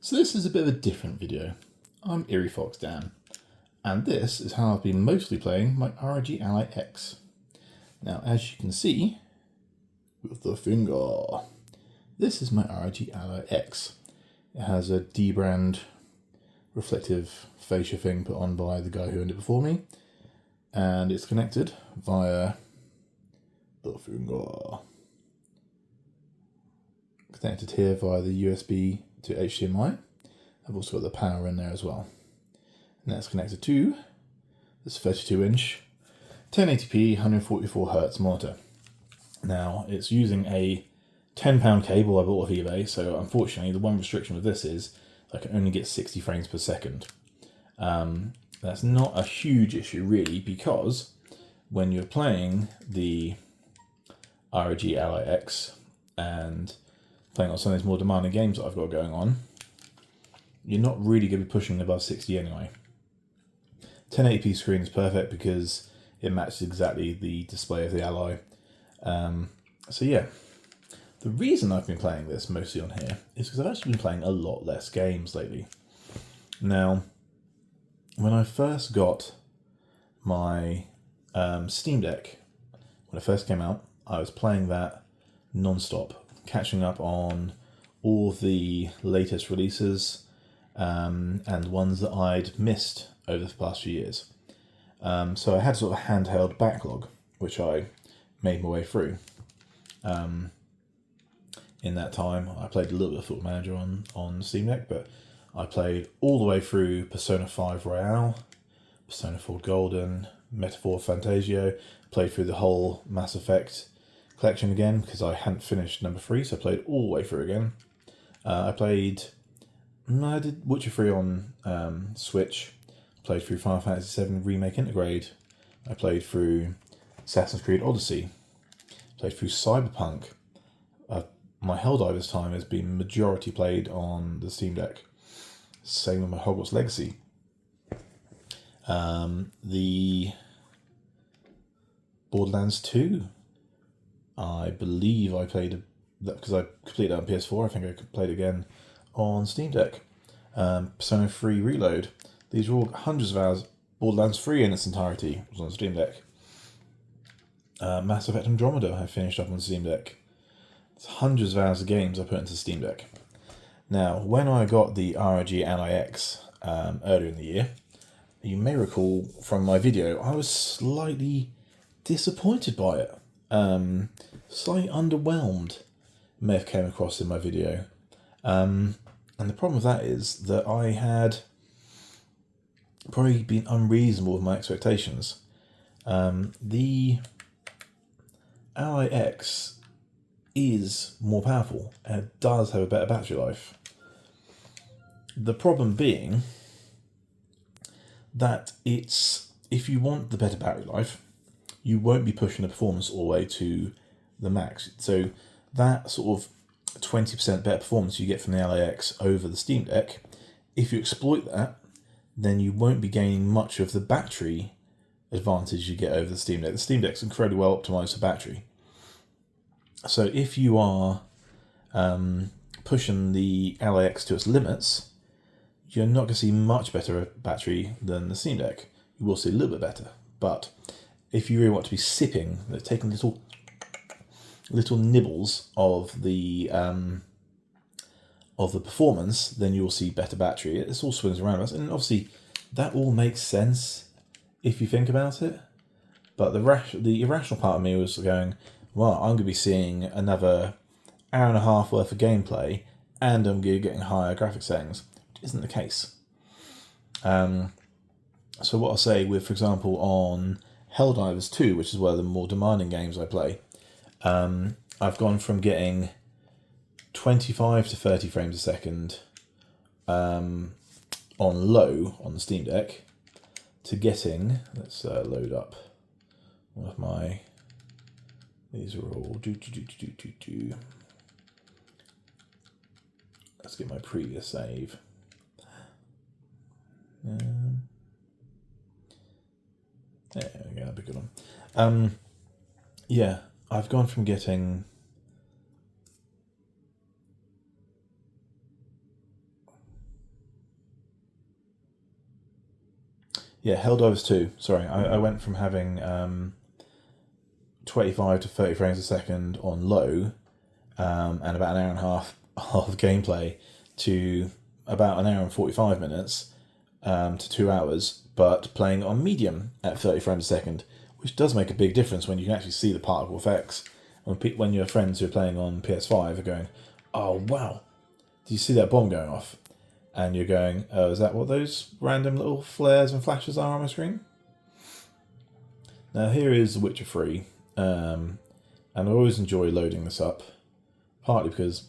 So this is a bit of a different video. I'm Eerie Fox Dan, and this is how I've been mostly playing my ROG Ally X. Now, as you can see, with the finger, this is my ROG Ally X. It has a D-brand reflective fascia thing put on by the guy who owned it before me, and it's connected via the finger. Connected here via the USB to HDMI. I've also got the power in there as well. And that's connected to this 32-inch 1080p 144Hz monitor. Now, it's using a £10 cable I bought off eBay, so unfortunately the one restriction with this is I can only get 60 frames per second. That's not a huge issue really, because when you're playing the ROG Ally X and playing on some of these more demanding games that I've got going on, you're not really going to be pushing above 60 anyway. 1080p screen is perfect because it matches exactly the display of the Ally. So yeah, the reason I've been playing this mostly on here is because I've actually been playing a lot less games lately. Now, when I first got my Steam Deck, when it first came out, I was playing that non-stop, catching up on all the latest releases and ones that I'd missed over the past few years. So I had sort of a handheld backlog, which I made my way through. In that time, I played a little bit of Football Manager on Steam Deck, but I played all the way through Persona 5 Royale, Persona 4 Golden, Metaphor Fantasio, played through the whole Mass Effect collection again because I hadn't finished number 3, so I played all the way through again. I did Witcher 3 on Switch, played through Final Fantasy VII Remake Intergrade, I played through Assassin's Creed Odyssey, played through Cyberpunk. My Helldivers time has been majority played on the Steam Deck. Same with my Hogwarts Legacy. The Borderlands 2, I believe I played that because I completed that on PS4. I think I could play it again on Steam Deck. Persona 3 Reload. These are all hundreds of hours. Borderlands 3 in its entirety was on Steam Deck. Mass Effect Andromeda I finished up on Steam Deck. It's hundreds of hours of games I put into Steam Deck. Now, when I got the ROG Ally X earlier in the year, you may recall from my video, I was slightly disappointed by it. Slightly underwhelmed, may have came across in my video. And the problem with that is that I had probably been unreasonable with my expectations. The Ally X is more powerful and it does have a better battery life. The problem being that if you want the better battery life, you won't be pushing the performance all the way to the max. So that sort of 20% better performance you get from the Ally X over the Steam Deck, if you exploit that, then you won't be gaining much of the battery advantage you get over the Steam Deck. The Steam Deck's incredibly well optimized for battery. So if you are pushing the Ally X to its limits, you're not going to see much better battery than the Steam Deck. You will see a little bit better, but if you really want to be sipping, taking little nibbles of the performance, then you will see better battery. It all swings around us, and obviously that all makes sense if you think about it. But the irrational part of me was going, well, I'm going to be seeing another hour and a half worth of gameplay, and I'm going to be getting higher graphics settings, which isn't the case. So what I'll say with, for example, on Helldivers 2, which is one of the more demanding games I play, I've gone from getting 25 to 30 frames a second on low on the Steam Deck to getting, let's load up one of my, these are all, let's get my previous save. There we go, that'd be a good one. Yeah, I've gone from getting Yeah, Helldivers 2. Sorry, I went from having 25 to 30 frames a second on low and about an hour and a half of gameplay to about an hour and 45 minutes to 2 hours, but playing on medium at 30 frames a second, which does make a big difference when you can actually see the particle effects. When your friends who are playing on PS5 are going, oh wow, do you see that bomb going off? And you're going, oh, is that what those random little flares and flashes are on my screen? Now here is The Witcher 3, and I always enjoy loading this up, partly because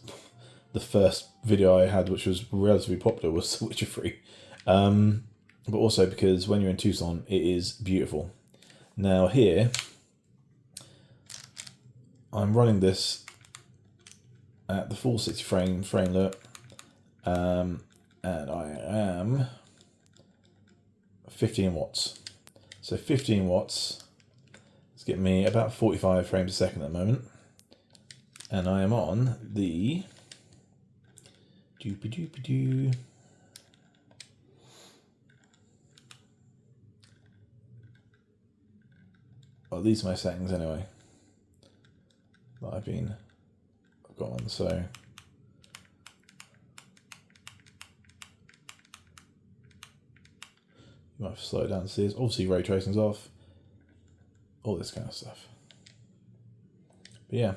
the first video I had, which was relatively popular, was The Witcher 3, but also because when you're in Tucson, it is beautiful. Now here, I'm running this at the full 60 frame rate, and I am 15 watts. So 15 watts is getting me about 45 frames a second at the moment, and I am on the well, these are my settings anyway that I've got on. So you might have to slow it down to see this. Obviously ray tracing's off, all this kind of stuff. But yeah,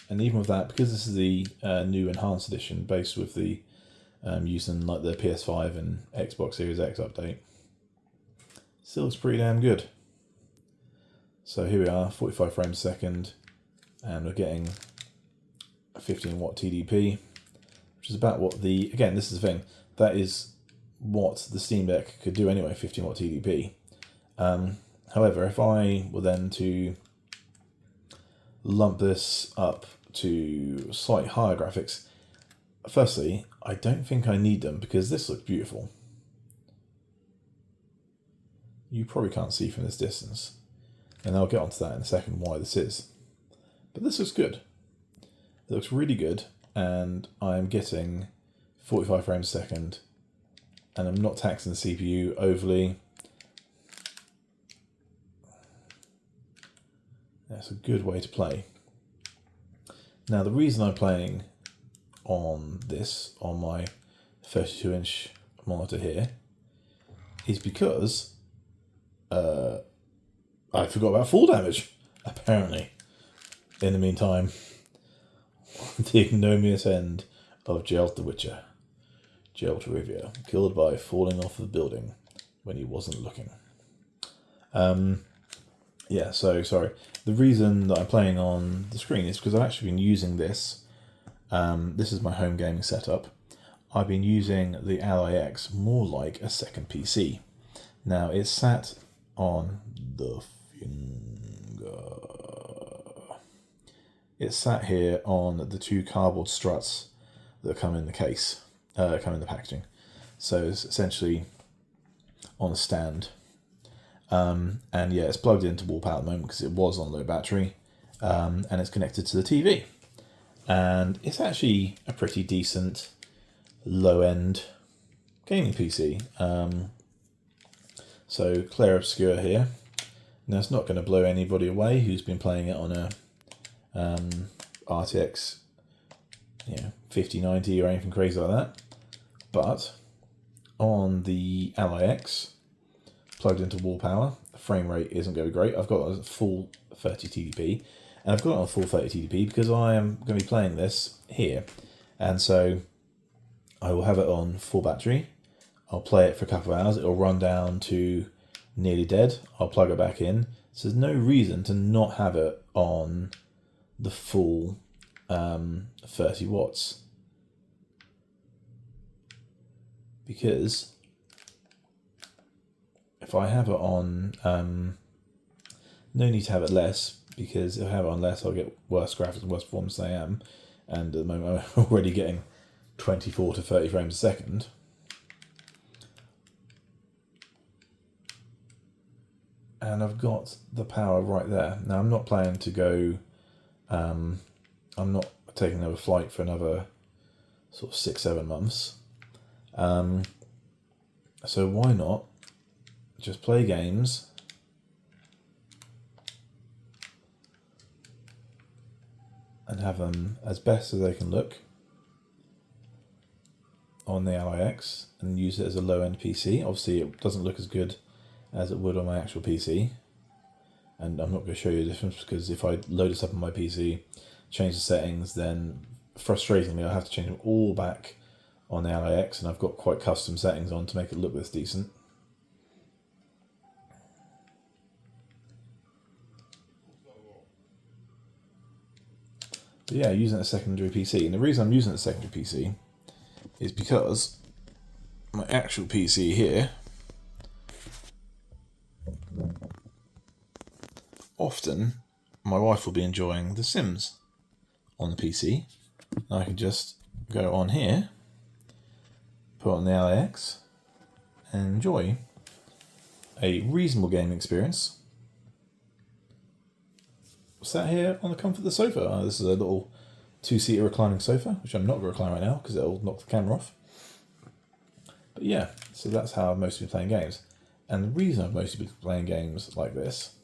and even with that, because this is the new enhanced edition based with the using like the PS5 and Xbox Series X update, still looks pretty damn good. So here we are, 45 frames a second, and we're getting a 15 watt TDP, which is about what the, again, this is the thing, that is what the Steam Deck could do anyway, 15 watt TDP. However, if I were then to lump this up to slightly higher graphics, firstly, I don't think I need them because this looks beautiful. You probably can't see from this distance, and I'll get onto that in a second why this is. But this looks good. It looks really good, and I'm getting 45 frames a second, and I'm not taxing the CPU overly. That's a good way to play. Now, the reason I'm playing on this, on my 32-inch monitor here, is because I forgot about fall damage, apparently. In the meantime, the ignominious end of Geralt the Witcher. Geralt of Rivia, killed by falling off the building when he wasn't looking. Yeah, so sorry. The reason that I'm playing on the screen is because I've actually been using this. This is my home gaming setup. I've been using the Ally X more like a second PC. Now, it's sat on the finger. It's sat here on the 2 cardboard struts that come in the case, come in the packaging. So it's essentially on a stand. And yeah, it's plugged into wall power at the moment because it was on low battery, and it's connected to the TV. And it's actually a pretty decent low-end gaming PC. So Clair Obscur here. Now, it's not going to blow anybody away who's been playing it on a RTX 5090 or anything crazy like that. But on the Ally X, plugged into wall power, the frame rate isn't going to be great. I've got a full 30 TDP, and I've got it on full 30 TDP because I am going to be playing this here. And so I will have it on full battery. I'll play it for a couple of hours. It'll run down to nearly dead. I'll plug it back in. So there's no reason to not have it on the full 30 watts. Because if I have it on, no need to have it less, because if I have it on less, I'll get worse graphics and worse performance than I am. And at the moment, I'm already getting 24 to 30 frames a second. And I've got the power right there. Now, I'm not planning to go, I'm not taking another flight for another sort of 6-7 months. So why not just play games and have them as best as they can look on the Ally X and use it as a low-end PC. Obviously it doesn't look as good as it would on my actual PC, and I'm not going to show you the difference because if I load this up on my PC, change the settings, then frustratingly I'll have to change them all back on the Ally X, and I've got quite custom settings on to make it look this decent. But yeah, using a secondary PC, and the reason I'm using a secondary PC is because my actual PC here, often my wife will be enjoying The Sims on the PC. I can just go on here, put on the Ally X, and enjoy a reasonable gaming experience. Sat here on the comfort of the sofa. This is a little two-seater reclining sofa, which I'm not going to recline right now because it'll knock the camera off. But yeah, so that's how I've mostly been playing games. And the reason I've mostly been playing games like this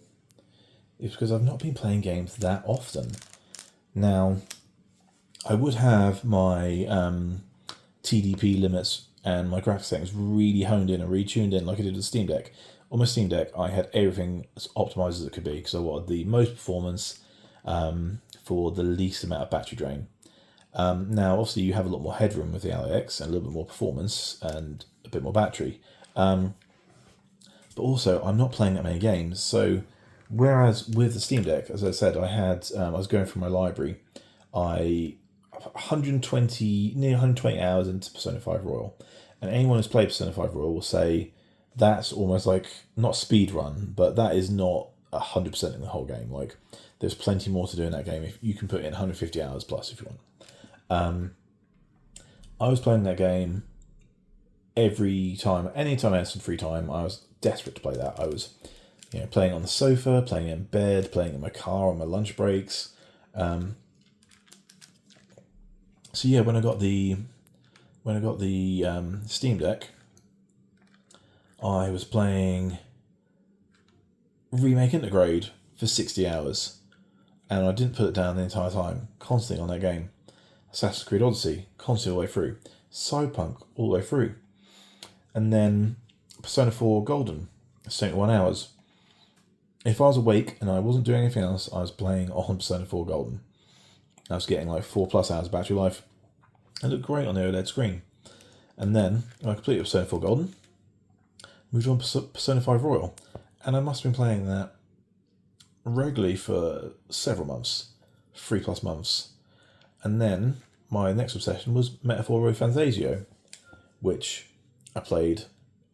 is because I've not been playing games that often. Now, I would have my TDP limits and my graphics settings really honed in and retuned in like I did with the Steam Deck. On my Steam Deck, I had everything as optimized as it could be because I wanted the most performance for the least amount of battery drain. Now, obviously, you have a lot more headroom with the Ally X and a little bit more performance and a bit more battery. But also, I'm not playing that many games. So, whereas with the Steam Deck, as I said, I was going through my library. 120, nearly 120 hours into Persona 5 Royal. And anyone who's played Persona 5 Royal will say that's almost like, not speed run, but that is not 100% in the whole game. Like, there's plenty more to do in that game. If you can put in 150 hours plus if you want. I was playing that game every time, anytime I had some free time, I was desperate to play that. I was, playing on the sofa, playing in bed, playing in my car on my lunch breaks. So yeah, when I got the Steam Deck, I was playing Remake Intergrade for 60 hours, and I didn't put it down the entire time, constantly on that game. Assassin's Creed Odyssey, constantly all the way through. Cyberpunk, all the way through. And then Persona 4 Golden, 71 hours. If I was awake and I wasn't doing anything else, I was playing on Persona 4 Golden. I was getting like 4+ hours battery life. It looked great on the OLED screen. And then I completed Persona 4 Golden, moved on to Persona 5 Royal, and I must have been playing that regularly for several months, 3+ months. And then my next obsession was Metaphor Fantasio, which I played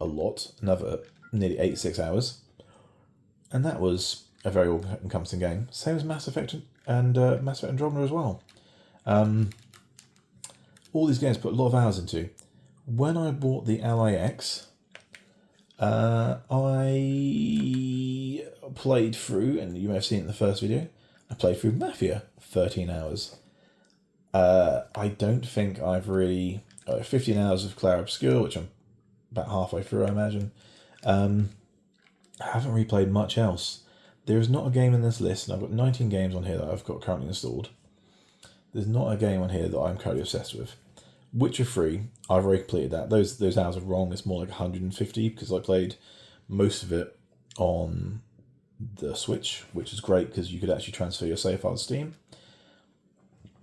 a lot, another nearly 86 hours. And that was a very all-encompassing game. Same as Mass Effect and Mass Effect Andromeda as well. All these games put a lot of hours into. When I bought the Ally X, I played through, and you may have seen it in the first video, I played through Mafia, 13 hours. I don't think I've really... 15 hours of Clair Obscur, which I'm about halfway through, I imagine. I haven't really played much else. There is not a game in this list, and I've got 19 games on here that I've got currently installed. There's not a game on here that I'm currently obsessed with. Witcher 3, I've already completed that. Those hours are wrong. It's more like 150 because I played most of it on the Switch, which is great because you could actually transfer your save file to Steam.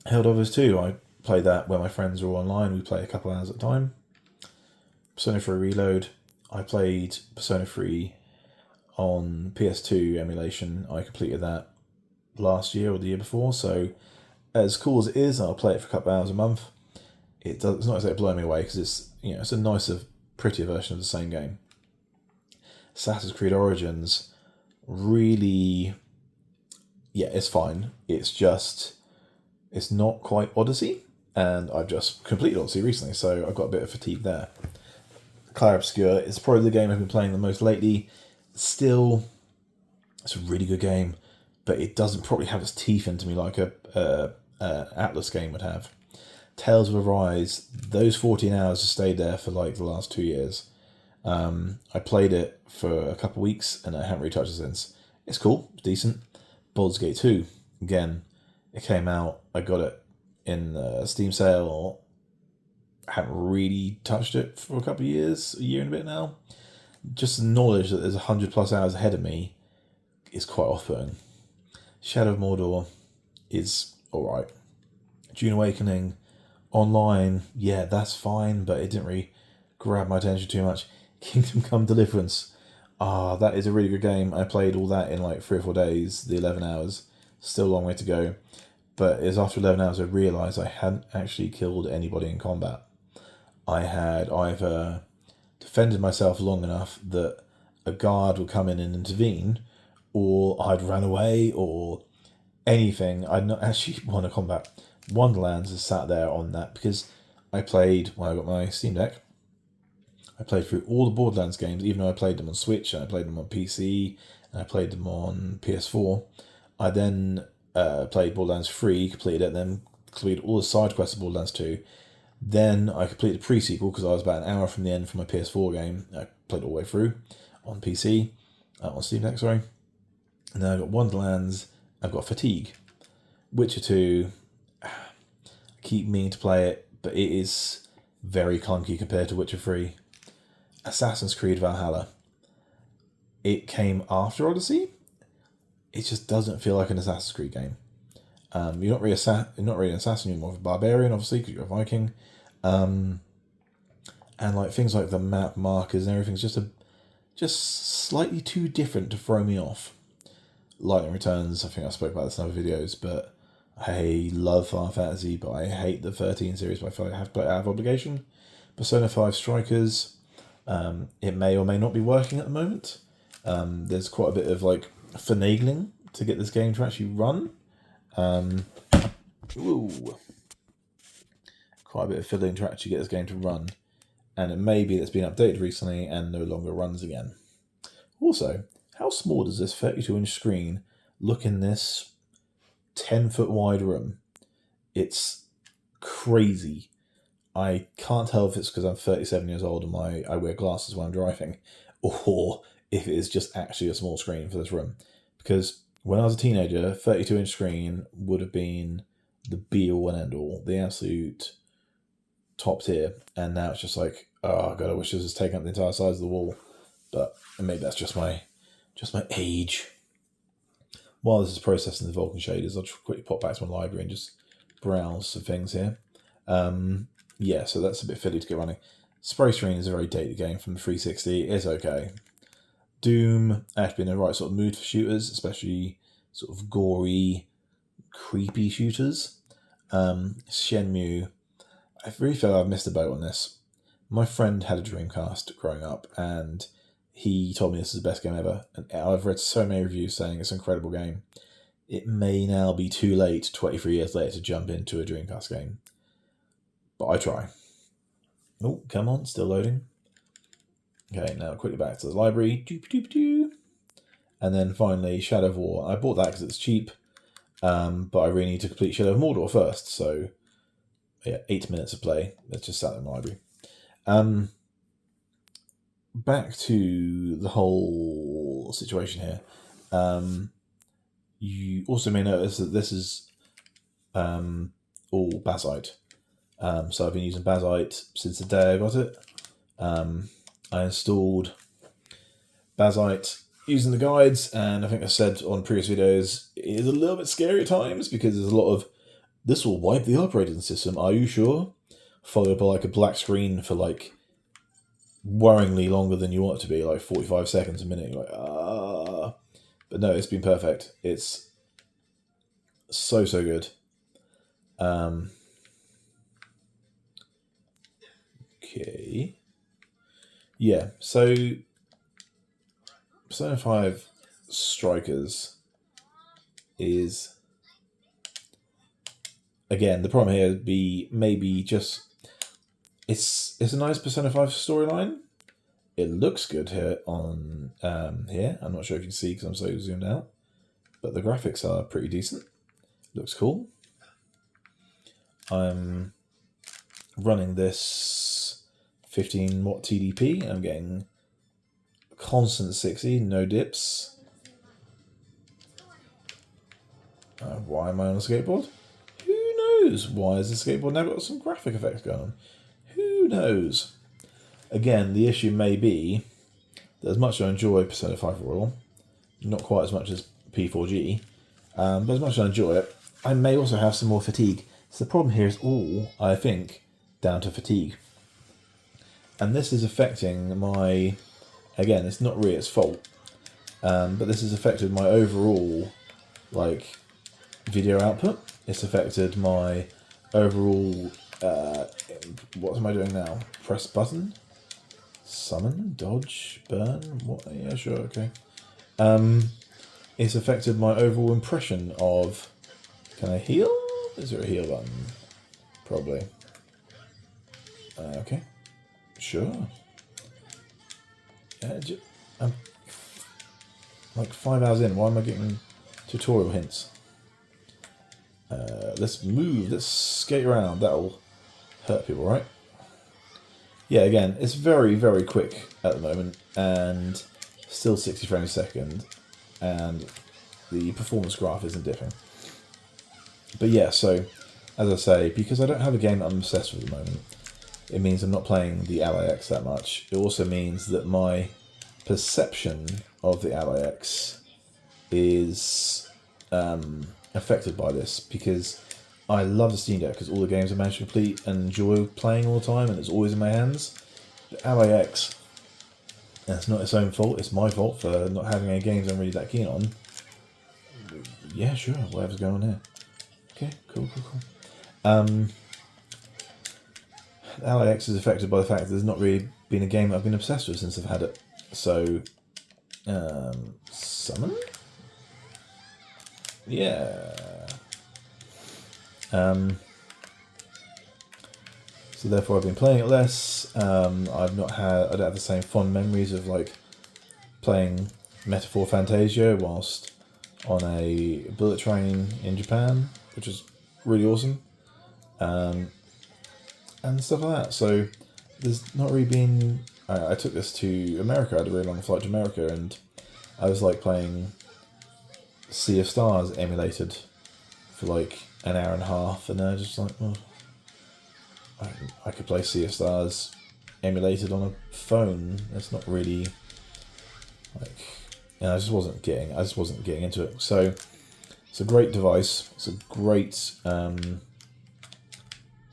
Helldivers 2, I play that when my friends are all online. We play a couple hours at a time. Persona 3 Reload, I played Persona 3 on PS2 emulation. I completed that last year or the year before, so as cool as it is, I'll play it for a couple hours a month. It's not exactly blowing me away because it's a nicer, prettier version of the same game. Assassin's Creed Origins, really, yeah, it's fine. It's not quite Odyssey, and I've just completed Odyssey recently, so I've got a bit of fatigue there. Clair Obscur is probably the game I've been playing the most lately. Still, it's a really good game, but it doesn't probably have its teeth into me like a Atlas game would have. Tales of Arise, those 14 hours have stayed there for like the last 2 years. I played it for a couple of weeks and I haven't really touched it since. It's cool, it's decent. Baldur's Gate 2, again, it came out, I got it in the Steam sale. I haven't really touched it for a couple of years, a year and a bit now. Just the knowledge that there's 100+ hours ahead of me is quite off-putting. Shadow of Mordor is alright. Dune Awakening online, yeah, that's fine, but it didn't really grab my attention too much. Kingdom Come Deliverance, that is a really good game. I played all that in like 3 or 4 days, the 11 hours. Still a long way to go. But it was after 11 hours I realised I hadn't actually killed anybody in combat. I had either defended myself long enough that a guard would come in and intervene, or I'd run away, or anything. I'd not actually won a combat. Wonderlands has sat there on that because I played, when I got my Steam Deck, I played through all the Borderlands games, even though I played them on Switch, and I played them on PC, and I played them on PS4. I then played Borderlands 3, completed it, then completed all the side quests of Borderlands 2. Then I completed the pre-sequel because I was about an hour from the end for my PS4 game. I played it all the way through on PC, on Steam Deck, sorry. And then I got Wonderlands, I've got Fatigue. Witcher 2, I keep meaning to play it, but it is very clunky compared to Witcher 3. Assassin's Creed Valhalla. It came after Odyssey. It just doesn't feel like an Assassin's Creed game. You're not really an assassin, you're more of a barbarian, obviously, because you're a Viking. And like things like the map markers and everything's just slightly too different to throw me off. Lightning Returns, I think I spoke about this in other videos, but I love Final Fantasy, but I hate the 13 series, but I feel like I have to play it out of obligation. Persona 5 Strikers, it may or may not be working at the moment. There's quite a bit of like finagling to get this game to actually run. Quite a bit of fiddling to actually get this game to run. And it may be that it's been updated recently and no longer runs again. Also, how small does this 32-inch screen look in this 10-foot wide room? It's crazy. I can't tell if it's because I'm 37 years old and I wear glasses when I'm driving, or if it is just actually a small screen for this room. Because when I was a teenager, 32-inch screen would have been the be-all and end-all, the absolute top tier. And now it's just like, oh god, I wish this was taking up the entire size of the wall. But maybe that's just my age. While this is processing the Vulkan shaders, I'll just quickly pop back to my library and just browse some things here. Yeah, so that's a bit fiddly to get running. Spray Screen is a very dated game from the 360. It's okay. Doom, actually in the right sort of mood for shooters, especially sort of gory, creepy shooters. Shenmue, I really feel I've missed a boat on this. My friend had a Dreamcast growing up, and he told me this is the best game ever. And I've read so many reviews saying it's an incredible game. It may now be too late, 23 years later, to jump into a Dreamcast game. But I try. Oh, come on, still loading. Okay, now quickly back to the library. And then finally, Shadow of War. I bought that because it's cheap, but I really need to complete Shadow of Mordor first. So, yeah, 8 minutes of play. Let's just sat in the library. Back to the whole situation here. You also may notice that this is all Bazite. So I've been using Bazite since the day I got it. I installed Bazite using the guides, and I think I said on previous videos, it is a little bit scary at times because there's a lot of, this will wipe the operating system, are you sure? Followed by like a black screen for like worryingly longer than you want it to be, like 45 seconds a minute. You're like, ah. But no, it's been perfect. It's so good. Okay. Yeah, so Persona 5 Strikers is, again, the problem here would be maybe just, it's a nice Persona 5 storyline. It looks good here on here. I'm not sure if you can see because I'm so zoomed out, but the graphics are pretty decent. Looks cool. I'm running this 15 watt TDP and I'm getting constant 60, no dips. Why am I on a skateboard? Who knows? Why has the skateboard now got some graphic effects going on? Who knows? Again, the issue may be that as much as I enjoy Persona 5 Royal, not quite as much as P4G, but as much as I enjoy it, I may also have some more fatigue. So the problem here is all, I think, down to fatigue. And this is affecting my, again, it's not really its fault, but this has affected my overall, like, video output. It's affected my overall, what am I doing now? Press button? Summon? Dodge? Burn? What? Yeah, sure, okay. It's affected my overall impression of, can I heal? Is there a heal button? Probably. Okay. Sure. I'm like 5 hours in. Why am I getting tutorial hints? Let's move. Let's skate around. That'll hurt people, right? Yeah, again, it's very, very quick at the moment, and still 60 frames a second, and the performance graph isn't dipping. But yeah, so, as I say, because I don't have a game I'm obsessed with at the moment, it means I'm not playing the Ally X that much. It also means that my perception of the Ally X is affected by this, because I love the Steam Deck because all the games I manage to complete and enjoy playing all the time, and it's always in my hands. The Ally X, that's not its own fault, it's my fault for not having any games I'm really that keen on. Yeah, sure, whatever's going on here. Okay, cool. Ally X is affected by the fact that there's not really been a game I've been obsessed with since I've had it. So, summon? Yeah. So therefore I've been playing it less. I don't have the same fond memories of like playing Metaphor Fantasia whilst on a bullet train in Japan, which is really awesome. And stuff like that. So there's not really been... I took this to America. I had a really long flight to America, and I was like playing Sea of Stars emulated for like an hour and a half, and then I was just like, oh, I could play Sea of Stars emulated on a phone. That's not really like... And I just wasn't getting into it. So it's a great device. It's a great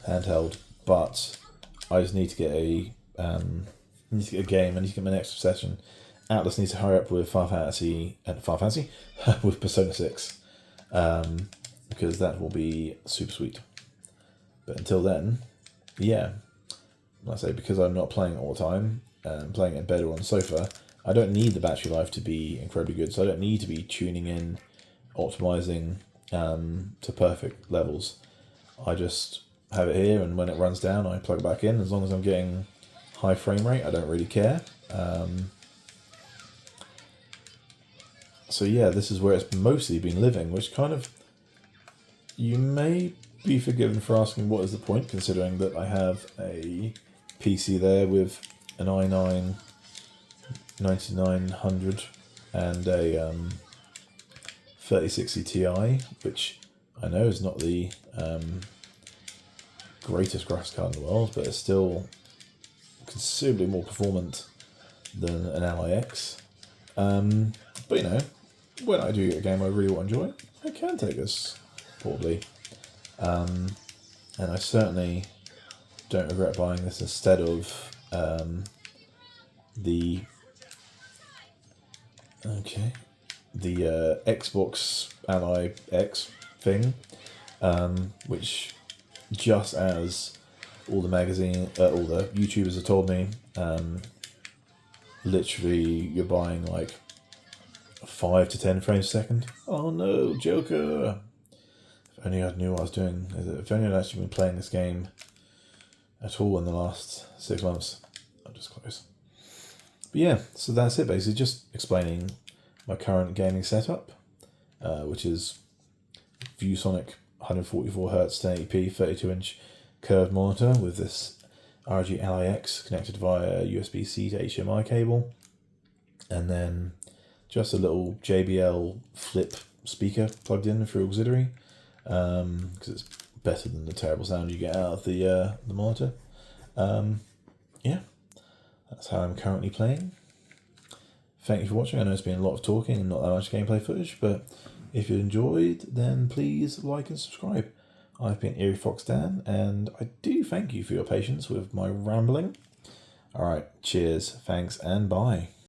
handheld, but I just need to get a game. I need to get my next obsession. Atlas needs to hurry up with with Persona 6, because that will be super sweet. But until then, yeah, like I say, because I'm not playing it all the time and playing it in bed or on the sofa, I don't need the battery life to be incredibly good. So I don't need to be tuning in, optimizing to perfect levels. I just have it here, and when it runs down, I plug it back in. As long as I'm getting high frame rate, I don't really care. So yeah, this is where it's mostly been living, which kind of, you may be forgiven for asking what is the point, considering that I have a PC there with an i9 9900 and a 3060 Ti, which I know is not the greatest graphics card in the world, but it's still considerably more performant than an Ally X. But you know, when I do get a game I really want to enjoy, I can take this portably. And I certainly don't regret buying this instead of the Xbox Ally X thing, which, just as all the YouTubers have told me, literally you're buying like 5 to 10 frames a second. Oh no, Joker! If only I knew what I was doing. If only I'd actually been playing this game at all in the last 6 months. I'm just close. But yeah, so that's it basically. Just explaining my current gaming setup, which is ViewSonic 144Hz 1080p 32-inch curved monitor with this ROG Ally X connected via USB-C to HDMI cable. and then just a little JBL flip speaker plugged in for auxiliary, because it's better than the terrible sound you get out of the monitor. Yeah, that's how I'm currently playing. Thank you for watching. I know it's been a lot of talking and not that much gameplay footage, but if you enjoyed, then please like and subscribe. I've been Eerie Fox Dan, and I do thank you for your patience with my rambling. Alright, cheers, thanks, and bye.